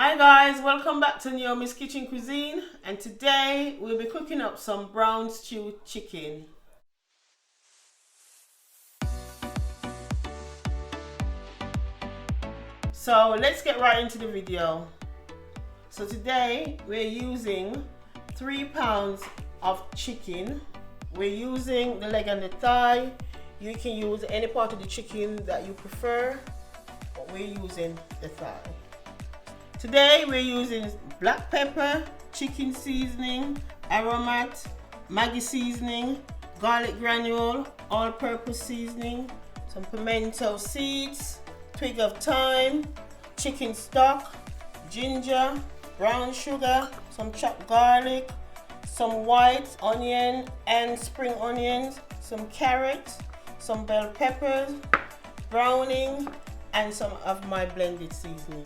Hi guys, welcome back to Naomi's Kitchen Cuisine, and today we'll be cooking up some brown stew chicken. So let's get right into the video. So today we're using 3 pounds of chicken. We're using the leg and the thigh. You can use any part of the chicken that you prefer, but we're using the thigh. Today we're using black pepper, chicken seasoning, Aromat, Maggie seasoning, garlic granule, all-purpose seasoning, some pimento seeds, twig of thyme, chicken stock, ginger, brown sugar, some chopped garlic, some white onion and spring onions, some carrots, some bell peppers, browning, and some of my blended seasoning.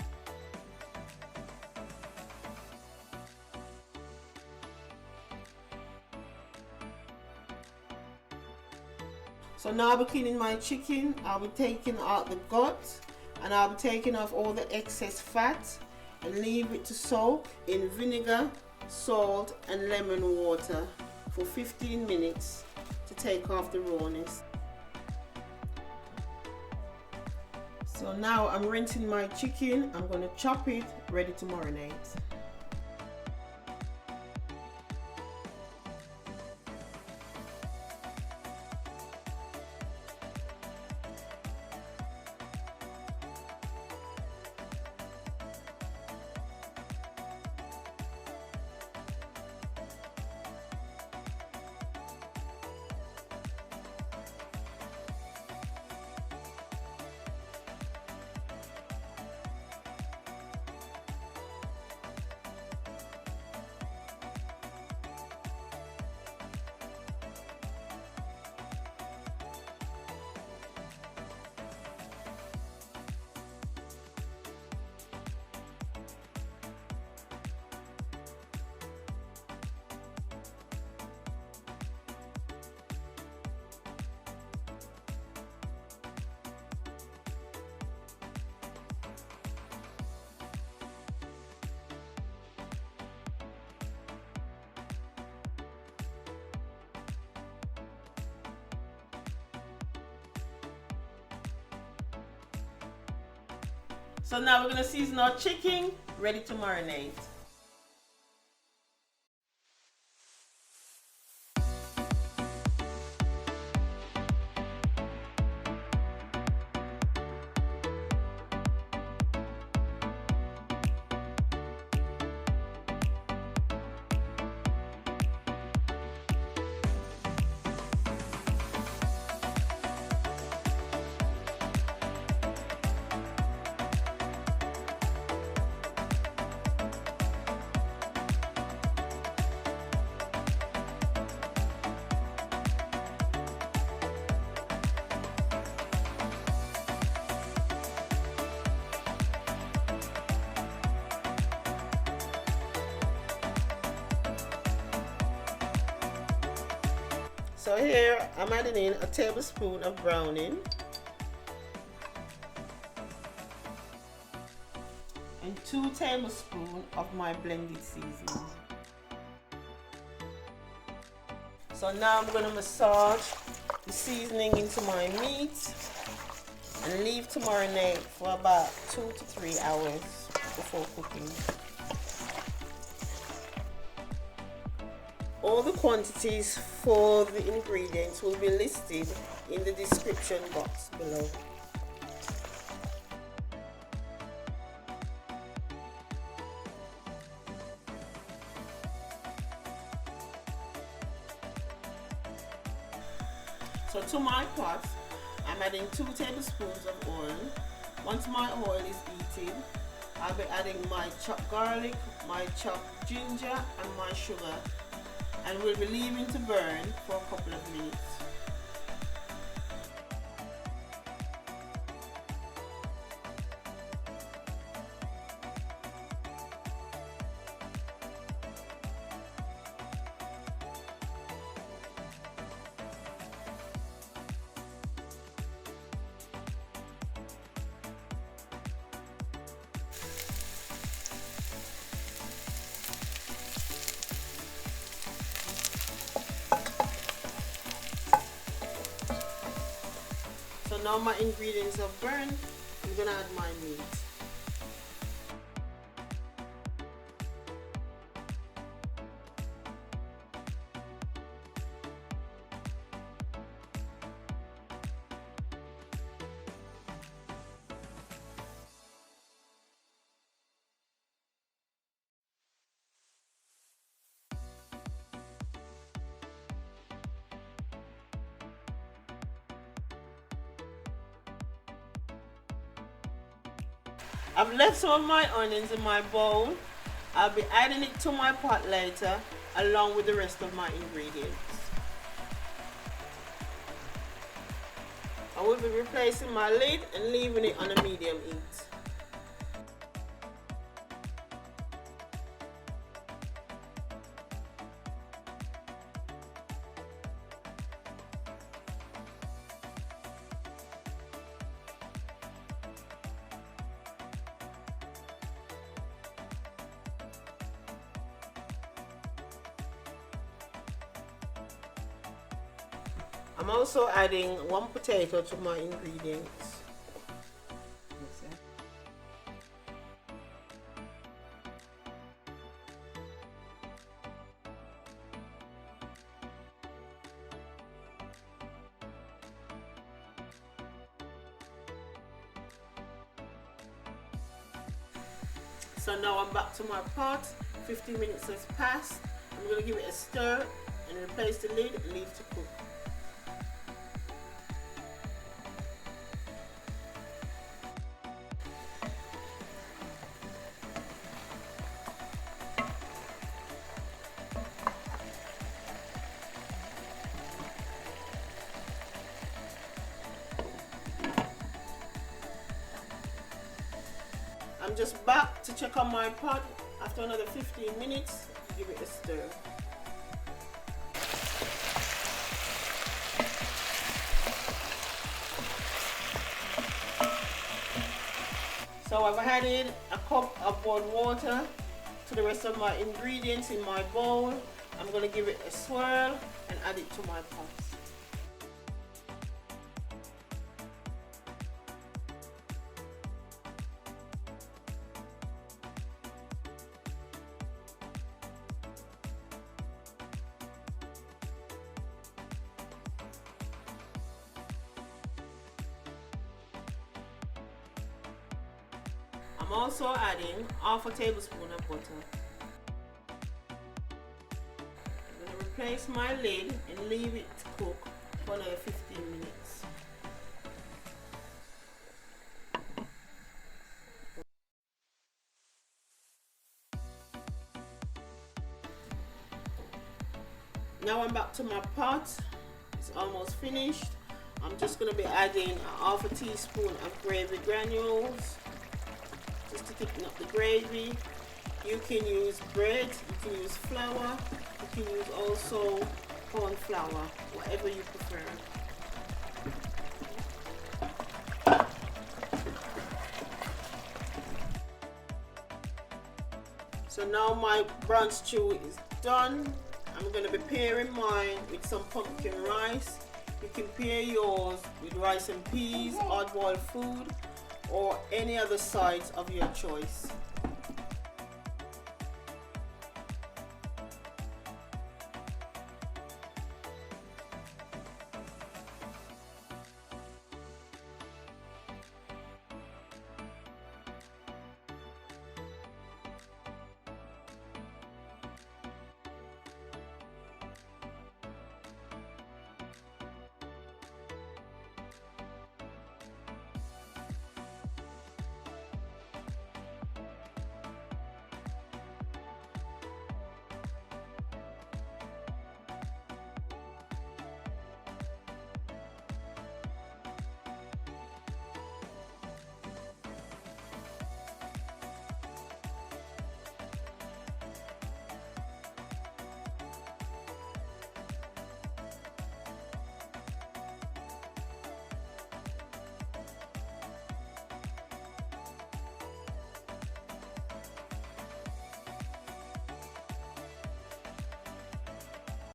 So now I'll be cleaning my chicken. I'll be taking out the gut and I'll be taking off all the excess fat and leave it to soak in vinegar, salt and lemon water for 15 minutes to take off the rawness. So now I'm rinsing my chicken. I'm going to chop it, ready to marinate. So now we're going to season our chicken, ready to marinate. So here I'm adding in a tablespoon of browning and 2 tablespoons of my blended seasoning. So now I'm going to massage the seasoning into my meat and leave to marinate for about 2 to 3 hours before cooking. All the quantities for the ingredients will be listed in the description box below. So to my pot, I'm adding 2 tablespoons of oil. Once my oil is heated, I'll be adding my chopped garlic, my chopped ginger and my sugar, and we'll be leaving to burn for a couple of minutes. now my ingredients are burned. I'm gonna add my meat. I've left some of my onions in my bowl. I'll be adding it to my pot later along with the rest of my ingredients. I will be replacing my lid and leaving it on a medium heat. I'm also adding 1 potato to my ingredients. So now I'm back to my pot. 15 minutes has passed. I'm going to give it a stir and replace the lid and leave to cook. I'm just back to check on my pot after another 15 minutes. Give it a stir. So I've added a cup of boiled water to the rest of my ingredients in my bowl. I'm going to give it a swirl and add it to my pot. I'm also adding half a tablespoon of butter. I'm going to replace my lid and leave it to cook for another 15 minutes. Now I'm back to my pot. It's almost finished. I'm just going to be adding half a teaspoon of gravy granules just to thicken up the gravy. You can use bread, you can use flour, you can use also corn flour, whatever you prefer. So now my brown stew is done. I'm going to be pairing mine with some pumpkin rice. You can pair yours with rice and peas, hard boiled food, or any other sides of your choice.